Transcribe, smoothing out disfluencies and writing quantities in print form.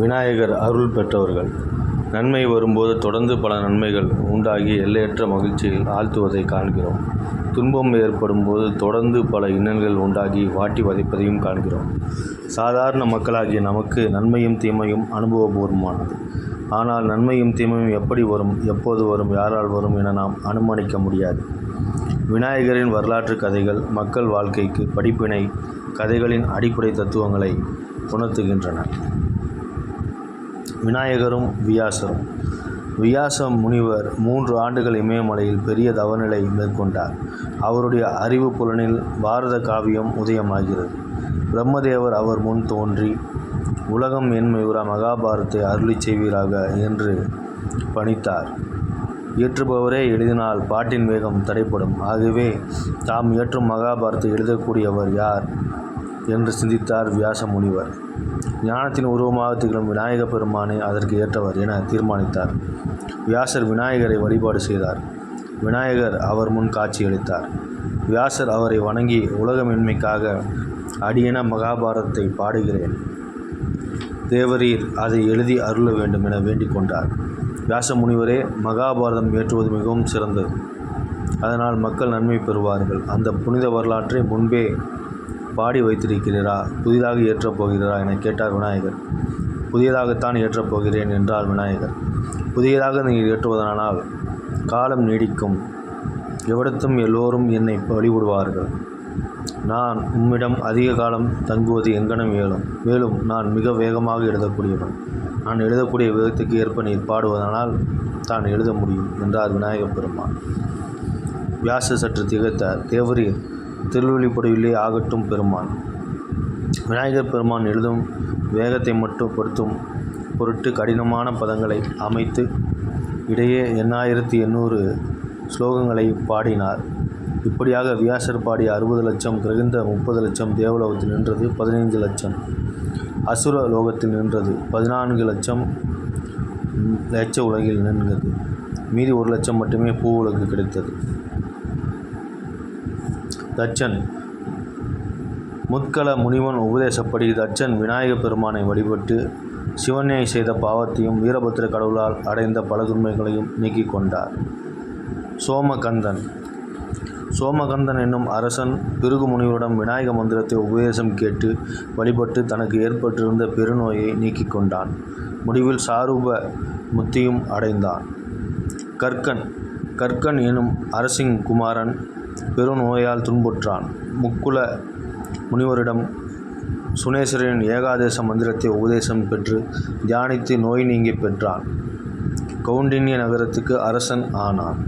விநாயகர் அருள் பெற்றவர்கள். நன்மை வரும்போது தொடர்ந்து பல நன்மைகள் உண்டாகி எல்லையற்ற மகிழ்ச்சியில் ஆழ்த்துவதை காண்கிறோம். துன்பம் ஏற்படும் போது தொடர்ந்து பல இன்னல்கள் உண்டாகி வாட்டி வதைப்பதையும் காண்கிறோம். சாதாரண மக்களாகிய நமக்கு நன்மையும் தீமையும் அனுபவபூர்வமானது. ஆனால் நன்மையும் தீமையும் எப்படி வரும், எப்போது வரும், யாரால் வரும் என நாம் அனுமானிக்க முடியாது. விநாயகரின் வரலாற்று கதைகள் மக்கள் வாழ்க்கைக்கு படிப்பினை கதைகளின் அடிப்படை தத்துவங்களை உணர்த்துகின்றன. விநாயகரும் வியாசரும். வியாச முனிவர் 3 ஆண்டுகள் இமயமலையில் பெரிய தவநிலை மேற்கொண்டார். அவருடைய அறிவு புலனில் பாரத காவியம் உதயமாகிறது. பிரம்மதேவர் அவர் முன் தோன்றி உலகம் என்மையுற மகாபாரத்தை அருளி செய்வீராக என்று பணித்தார். இயற்றுபவரே எழுதினால் பாட்டின் வேகம் தடைப்படும். ஆகவே தாம் இயற்றும் மகாபாரத்தை எழுதக்கூடியவர் யார் என்று சிந்தித்தார் வியாச முனிவர். ஞானத்தின் உருவமாக திகழும் விநாயக பெருமானே அதற்கு ஏற்றவர் என தீர்மானித்தார். வியாசர் விநாயகரை வழிபாடு செய்தார். விநாயகர் அவர் முன் காட்சியளித்தார். வியாசர் அவரை வணங்கி உலகமென்மைக்காக அடியென மகாபாரதத்தை பாடுகிறேன், தேவரீர் அதை எழுதி அருள வேண்டும் என வேண்டிக் கொண்டார். வியாச முனிவரே, மகாபாரதம் இயற்றுவது மிகவும் சிறந்தது. அதனால் மக்கள் நன்மை பெறுவார்கள். அந்த புனித வரலாற்றை முன்பே பாடி வைத்திருக்கிறீரா, புதிதாக ஏற்றப் போகிறீரா என கேட்டார் விநாயகர். புதியதாகத்தான் ஏற்றப் போகிறேன் என்றார் விநாயகர். புதியதாக நீங்கள் ஏற்றுவதனால் காலம் நீடிக்கும். எவ்விடத்தும் எல்லோரும் என்னை வழிபடுவார்கள். நான் உம்மிடம் அதிக காலம் தங்குவது எங்கனம் இயலும். மேலும் நான் மிக வேகமாக எழுதக்கூடியவன். நான் எழுதக்கூடிய வேகத்துக்கு ஏற்ப நீர் பாடுவதனால் தான் எழுத முடியும் என்றார் விநாயகப் பெருமான். வியாசர் சற்று திகைத்தார். தேவரீர் திருவள்ளிப்படையிலே ஆகட்டும் பெருமான். விநாயகர் பெருமான் எழுதும் வேகத்தை மட்டுப்படுத்தும் பொருட்டு கடினமான பதங்களை அமைத்து இடையே 8800 ஸ்லோகங்களை பாடினார். இப்படியாக வியாசர் பாடிய 60 லட்சம் கிரகிந்த 30 லட்சம் தேவலோகத்தில் நின்றது. 15 லட்சம் அசுர லோகத்தில் நின்றது. 14 லட்சம் லட்ச உலகில் நின்றது. மீதி 1 லட்சம் மட்டுமே பூ உலகு கிடைத்தது. தட்சன். முத்கல முனிவன் உபதேசப்படி தட்சன் விநாயக பெருமானை வழிபட்டு சிவனை செய்த பாவத்தையும் வீரபத்திர கடவுளால் அடைந்த பல துன்பங்களையும் நீக்கிக் கொண்டார். சோமகந்தன். சோமகந்தன் என்னும் அரசன் பிருகு முனிவரிடம் விநாயக மந்திரத்தை உபதேசம் கேட்டு வழிபட்டு தனக்கு ஏற்பட்டிருந்த பெருநோயை நீக்கிக் கொண்டான். முடிவில் சாரூப முத்தியும் அடைந்தான். கற்கன். கற்கன் எனும் அரசின் குமாரன் பெருநோயால் துன்புற்றான். முக்குல முனிவரிடம் சுனேஸ்வரனின் ஏகாதேச மந்திரத்தை உபதேசம் பெற்று தியானித்து நோய் நீங்கி பெற்றான். கௌண்டின்ய நகரத்துக்கு அரசன் ஆனான்.